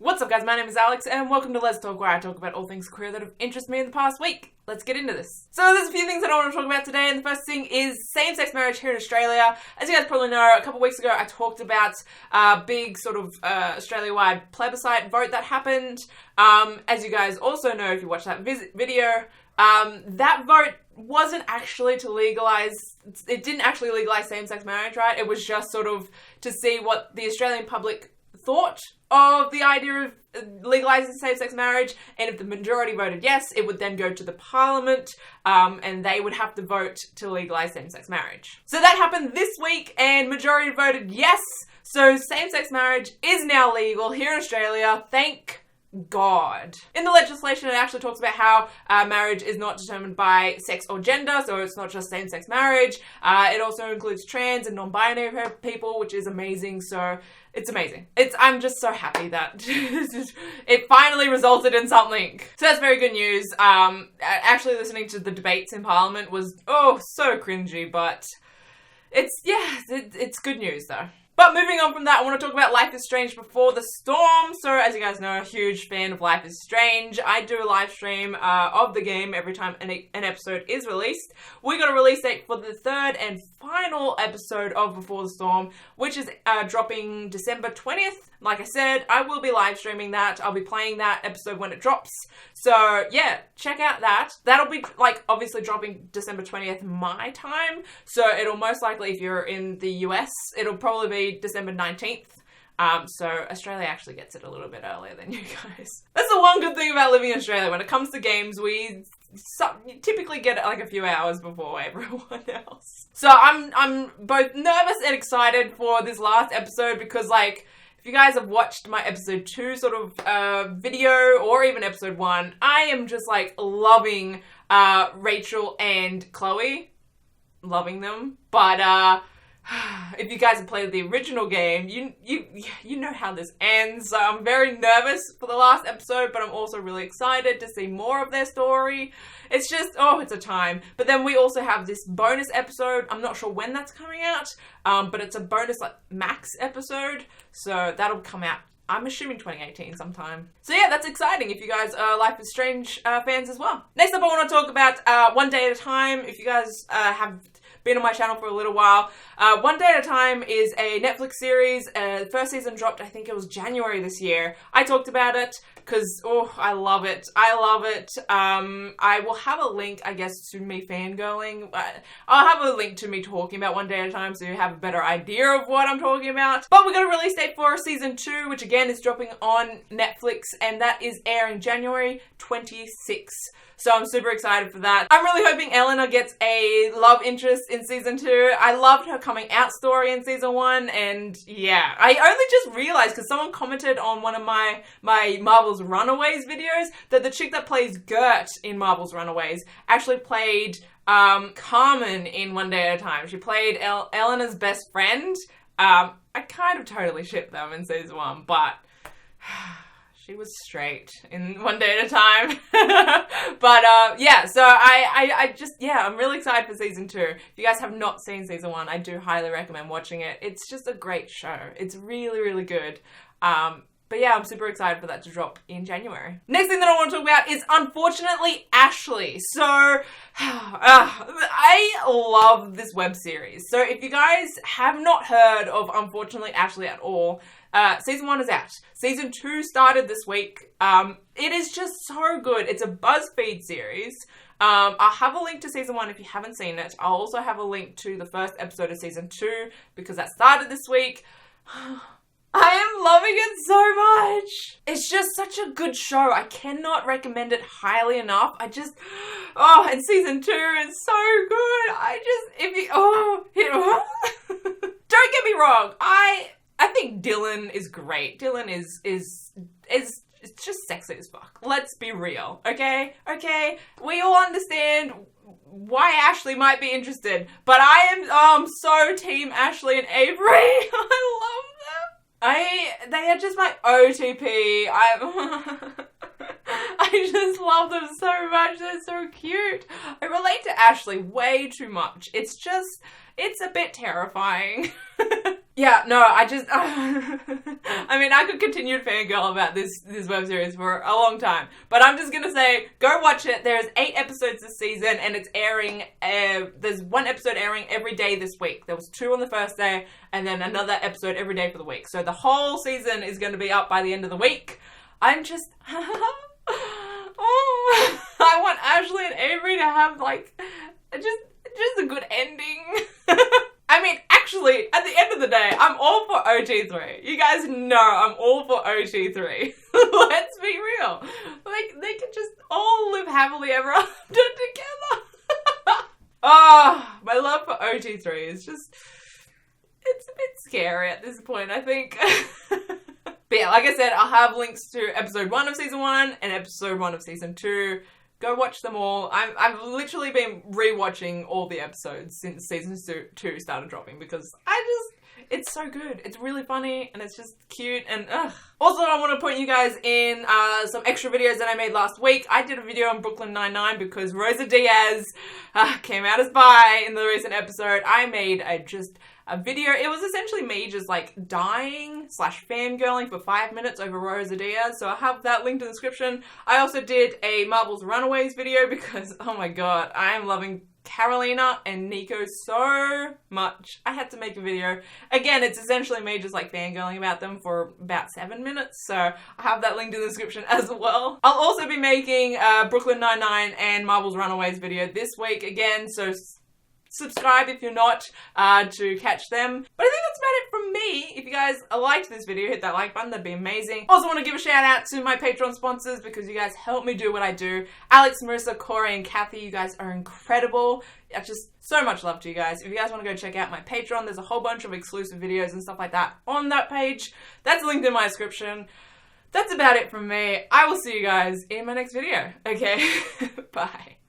What's up guys, my name is Alex and welcome to Let's Talk, where I talk about all things queer that have interested me in the past week. Let's get into this. So there's a few things that I want to talk about today, and the first thing is same-sex marriage here in Australia. As you guys probably know, a couple weeks ago I talked about a big sort of Australia-wide plebiscite vote that happened. As you guys also know, if you watched that video, that vote wasn't actually to legalize, it didn't actually legalize same-sex marriage, right? It was just sort of to see what the Australian public thought of the idea of legalizing same-sex marriage, and if the majority voted yes, it would then go to the parliament, and they would have to vote to legalize same-sex marriage. So that happened this week, and majority voted yes, so same-sex marriage is now legal here in Australia. Thank God. In the legislation, it actually talks about how marriage is not determined by sex or gender, so it's not just same-sex marriage. It also includes trans and non-binary people, which is amazing. So it's amazing. I'm just so happy that it finally resulted in something. So that's very good news. Actually listening to the debates in Parliament was, so cringy, but it's good news though. But moving on from that, I want to talk about Life is Strange Before the Storm. So as you guys know, I'm a huge fan of Life is Strange. I do a live stream of the game every time an episode is released. We got a release date for the third and final episode of Before the Storm, which is dropping December 20th. Like I said, I will be live streaming that. I'll be playing that episode when it drops. So yeah, check out that. That'll be obviously dropping December 20th my time. So it'll most likely, if you're in the US, it'll probably be December 19th. So Australia actually gets it a little bit earlier than you guys. That's the one good thing about living in Australia. When it comes to games, we typically get it a few hours before everyone else. So I'm both nervous and excited for this last episode because if you guys have watched my episode 2 sort of video, or even episode 1, I am just loving Rachel and Chloe. Loving them. But if you guys have played the original game, you know how this ends. So I'm very nervous for the last episode, but I'm also really excited to see more of their story. It's just, it's a time. But then we also have this bonus episode. I'm not sure when that's coming out, but it's a bonus max episode. So that'll come out, I'm assuming 2018 sometime. So yeah, that's exciting if you guys are Life is Strange fans as well. Next up, I want to talk about One Day at a Time. If you guys have been on my channel for a little while. One Day at a Time is a Netflix series. The first season dropped, I think it was January this year. I talked about it because, I love it. I love it. I will have a link, I guess, to me fangirling. I'll have a link to me talking about One Day at a Time so you have a better idea of what I'm talking about. But we got a release date for season 2, which again is dropping on Netflix, and that is airing January 26th. So I'm super excited for that. I'm really hoping Eleanor gets a love interest in season 2. I loved her coming out story in season 1, and yeah. I only just realized, because someone commented on one of my Marvel's Runaways videos, that the chick that plays Gert in Marvel's Runaways actually played Carmen in One Day at a Time. She played Eleanor's best friend. I kind of totally shipped them in season 1, but she was straight in One Day at a Time. But yeah, so I'm really excited for season 2. If you guys have not seen season 1, I do highly recommend watching it. It's just a great show. It's really, really good. But yeah, I'm super excited for that to drop in January. Next thing that I want to talk about is Unfortunately Ashley. So, I love this web series. So if you guys have not heard of Unfortunately Ashley at all, season 1 is out. Season 2 started this week. It is just so good. It's a BuzzFeed series. I'll have a link to season 1 if you haven't seen it. I'll also have a link to the first episode of season 2 because that started this week. I am loving it so much. It's just such a good show. I cannot recommend it highly enough. And season 2 is so good. Don't get me wrong. I think Dylan is great. Dylan is it's just sexy as fuck. Let's be real, okay? Okay, we all understand why Ashley might be interested, but I am so team Ashley and Avery. I love them. They are just my OTP. I just love them so much. They're so cute. I relate to Ashley way too much. It's a bit terrifying. Yeah, no, I just, I mean, I could continue to fangirl about this web series for a long time, but I'm just gonna say, go watch it. There's 8 episodes this season, and it's airing, there's 1 episode airing every day this week. There was 2 on the first day, and then another episode every day for the week. So the whole season is gonna be up by the end of the week. I'm just, oh, I want Ashley and Avery to have, like, just a good ending. I mean, actually, at the end of the day, I'm all for OT3. You guys know I'm all for OT3. Let's be real. Like, they could just all live happily ever after together. Oh, my love for OT3 is just, it's a bit scary at this point, I think. But yeah, like I said, I'll have links to episode 1 of season 1 and episode 1 of season 2. Go watch them all. I've literally been rewatching all the episodes since season 2 started dropping because it's so good. It's really funny and it's just cute and ugh. Also, I want to point you guys in some extra videos that I made last week. I did a video on Brooklyn Nine-Nine because Rosa Diaz came out as bi in the recent episode. I made a video. It was essentially me just like dying / fangirling for 5 minutes over Rosa Diaz. So I have that linked in the description. I also did a Marvel's Runaways video because, oh my god, I am loving Carolina and Nico so much. I had to make a video. Again, it's essentially me just like fangirling about them for about 7 minutes. So I have that linked in the description as well. I'll also be making a Brooklyn Nine-Nine and Marvel's Runaways video this week again. So subscribe if you're not to catch them. But I think that's about it from me. If you guys liked this video, hit that like button, that'd be amazing. Also want to give a shout out to my Patreon sponsors because you guys help me do what I do. Alex, Marissa, Corey, and Kathy, you guys are incredible. Just so much love to you guys. If you guys want to go check out my Patreon, there's a whole bunch of exclusive videos and stuff like that on that page. That's linked in my description. That's about it from me. I will see you guys in my next video. Okay, bye.